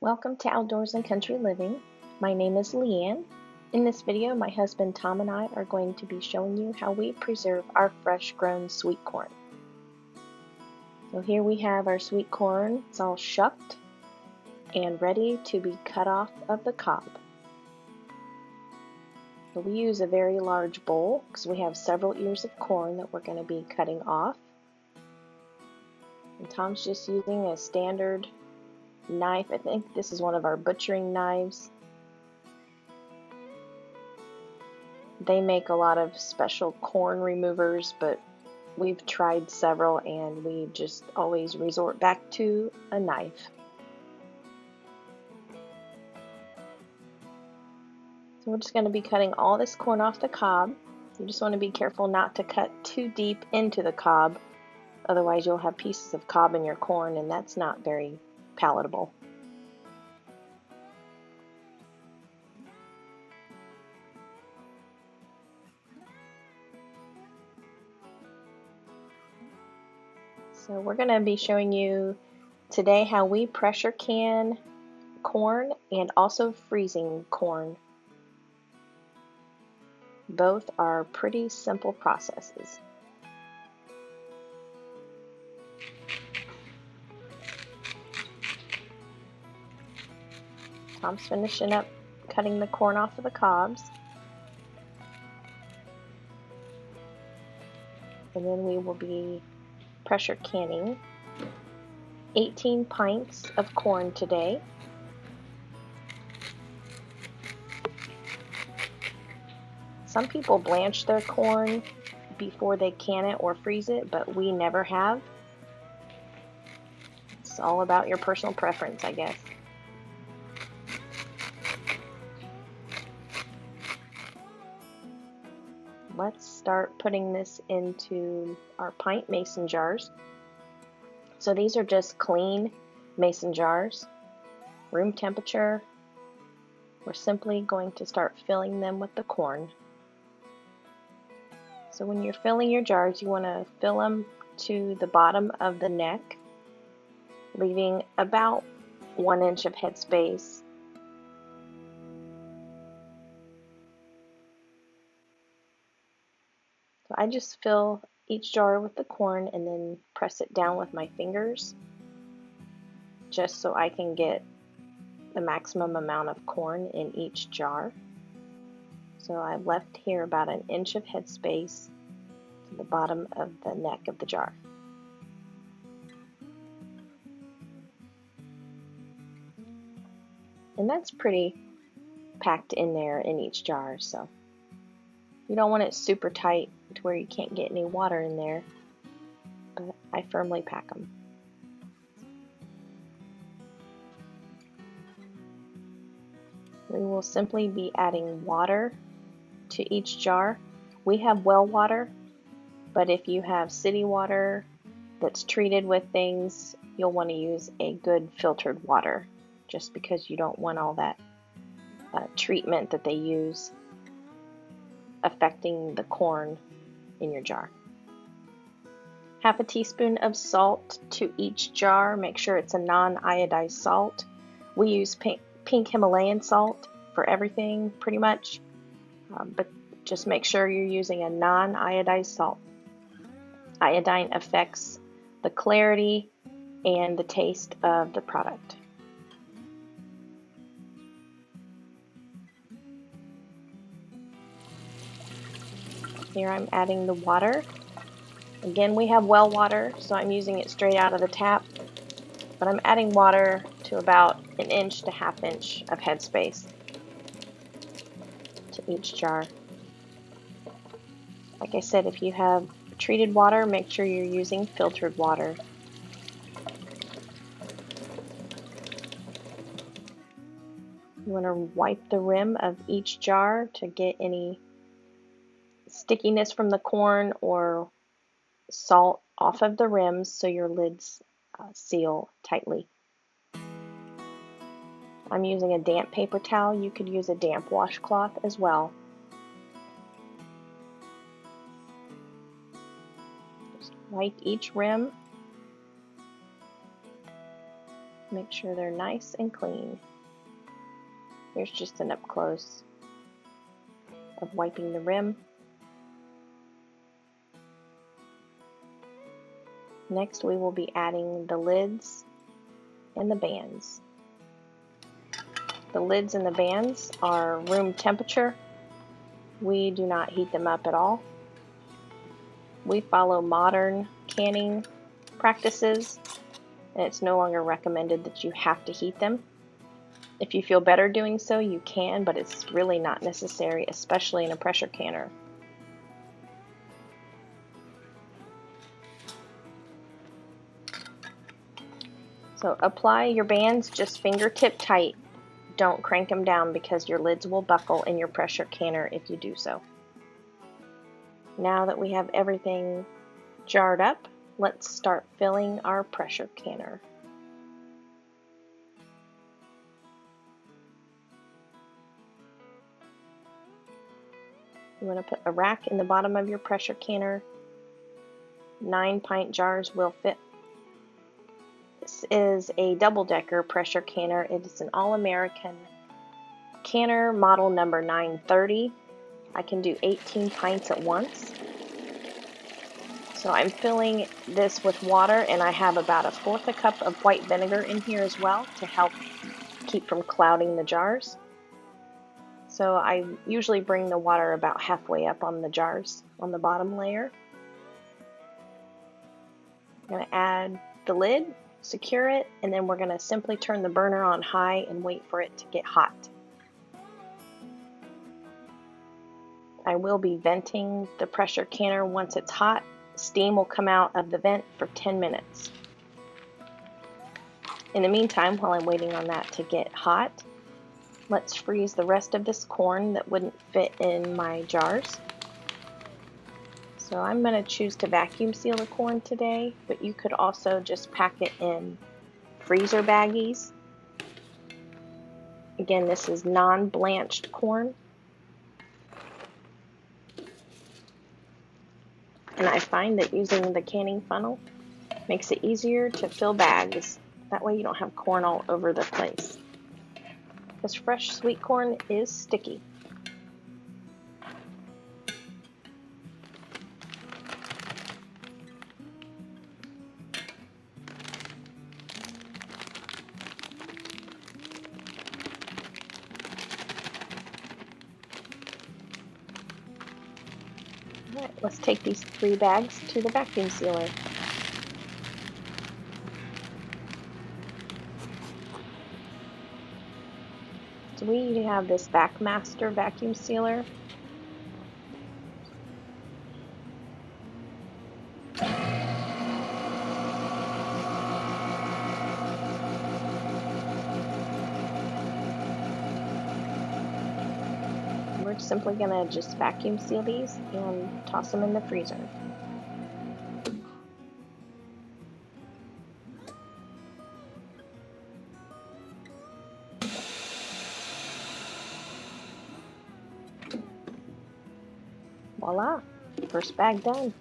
Welcome to Outdoors and Country Living. My name is Leanne. In this video, my husband Tom and I are going to be showing you how we preserve our fresh grown sweet corn. So here we have our sweet corn. It's all shucked and ready to be cut off of the cob. So we use a very large bowl because we have several ears of corn that we're going to be cutting off. And Tom's just using a standard knife. I think this is one of our butchering knives. They make a lot of special corn removers, but we've tried several and we just always resort back to a knife. So we're just going to be cutting all this corn off the cob. You just want to be careful not to cut too deep into the cob, otherwise you'll have pieces of cob in your corn and that's not very palatable. So we're going to be showing you today how we pressure can corn and also freezing corn. Both are pretty simple processes. Tom's finishing up cutting the corn off of the cobs. And then we will be pressure canning 18 pints of corn today. Some people blanch their corn before they can it or freeze it, but we never have. It's all about your personal preference, I guess. Let's start putting this into our pint mason jars. So these are just clean mason jars, room temperature. We're simply going to start filling them with the corn. So when you're filling your jars, you want to fill them to the bottom of the neck, leaving about 1 inch of headspace. So I just fill each jar with the corn and then press it down with my fingers just so I can get the maximum amount of corn in each jar. So I've left here about 1 inch of headspace to the bottom of the neck of the jar. And that's pretty packed in there in each jar, so you don't want it super tight to where you can't get any water in there, but I firmly pack them. We will simply be adding water to each jar. We have well water, but if you have city water that's treated with things, you'll want to use a good filtered water, just because you don't want all that treatment that they use affecting the corn in your jar. Half a teaspoon of salt to each jar. Make sure it's a non-iodized salt. We use pink Himalayan salt for everything pretty much, but just make sure you're using a non-iodized salt. Iodine affects the clarity and the taste of the product. Here I'm adding the water. Again, we have well water, so I'm using it straight out of the tap, but I'm adding water to about 1 inch to 1/2 inch of headspace to each jar. Like I said, if you have treated water, make sure you're using filtered water. You want to wipe the rim of each jar to get any stickiness from the corn or salt off of the rims so your lids seal tightly. I'm using a damp paper towel. You could use a damp washcloth as well. Just wipe each rim Make sure they're nice and clean. Here's just an up close of wiping the rim. Next, we will be adding the lids and the bands. The lids and the bands are room temperature. We do not heat them up at all. We follow modern canning practices, and it's no longer recommended that you have to heat them. If you feel better doing so, you can, but it's really not necessary, especially in a pressure canner. So apply your bands just fingertip tight. Don't crank them down because your lids will buckle in your pressure canner if you do so. Now that we have everything jarred up, let's start filling our pressure canner. You want to put a rack in the bottom of your pressure canner. 9-pint jars will fit. This is a double-decker pressure canner. It is an All-American canner, model number 930. I can do 18 pints at once. So I'm filling this with water, and I have about 1/4 cup of white vinegar in here as well to help keep from clouding the jars. So I usually bring the water about halfway up on the jars on the bottom layer. I'm going to add the lid, secure it, and then we're going to simply turn the burner on high and wait for it to get hot. I will be venting the pressure canner once it's hot. Steam will come out of the vent for 10 minutes. In the meantime, while I'm waiting on that to get hot, let's freeze the rest of this corn that wouldn't fit in my jars. So I'm going to choose to vacuum seal the corn today, but you could also just pack it in freezer baggies. Again, this is non-blanched corn. And I find that using the canning funnel makes it easier to fill bags. That way you don't have corn all over the place. Because fresh sweet corn is sticky. Alright, let's take these 3 bags to the vacuum sealer. So we have this VacMaster vacuum sealer. We're simply going to just vacuum seal these and toss them in the freezer. Voila, first bag done.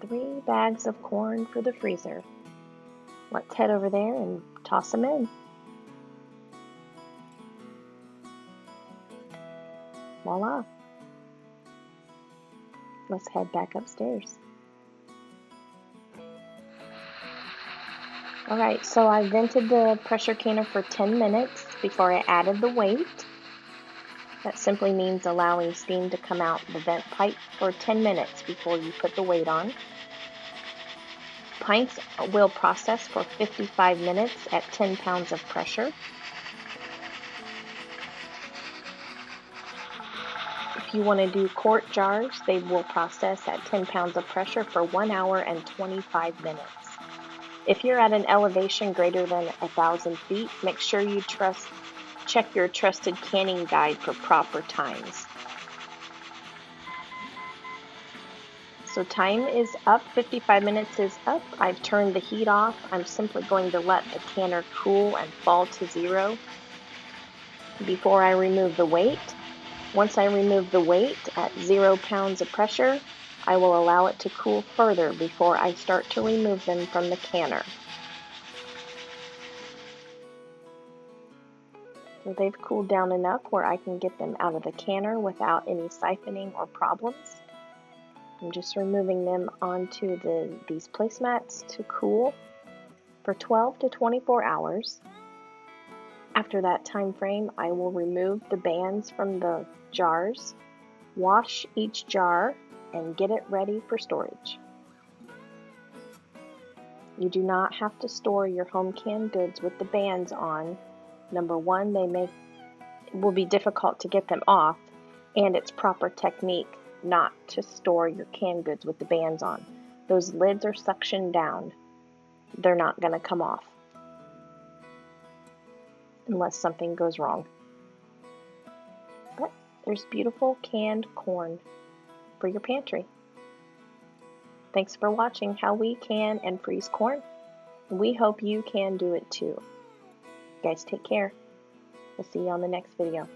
Three bags of corn for the freezer. Let's head over there and toss them in. Voila. Let's head back upstairs. Alright, so I vented the pressure canner for 10 minutes before I added the weight. That simply means allowing steam to come out the vent pipe for 10 minutes before you put the weight on. Pints will process for 55 minutes at 10 pounds of pressure. If you want to do quart jars, they will process at 10 pounds of pressure for 1 hour and 25 minutes. If you're at an elevation greater than 1,000 feet, make sure you check your trusted canning guide for proper times. So time is up, 55 minutes is up. I've turned the heat off. I'm simply going to let the canner cool and fall to 0 before I remove the weight. Once I remove the weight at 0 pounds of pressure, I will allow it to cool further before I start to remove them from the canner. So they've cooled down enough where I can get them out of the canner without any siphoning or problems. I'm just removing them onto these placemats to cool for 12 to 24 hours. After that time frame, I will remove the bands from the jars, wash each jar, and get it ready for storage. You do not have to store your home canned goods with the bands on. Number one, it will be difficult to get them off, and it's proper technique not to store your canned goods with the bands on. Those lids are suctioned down. They're not going to come off unless something goes wrong. But there's beautiful canned corn for your pantry. Thanks for watching how we can and freeze corn. We hope you can do it too. You guys take care. We'll see you on the next video.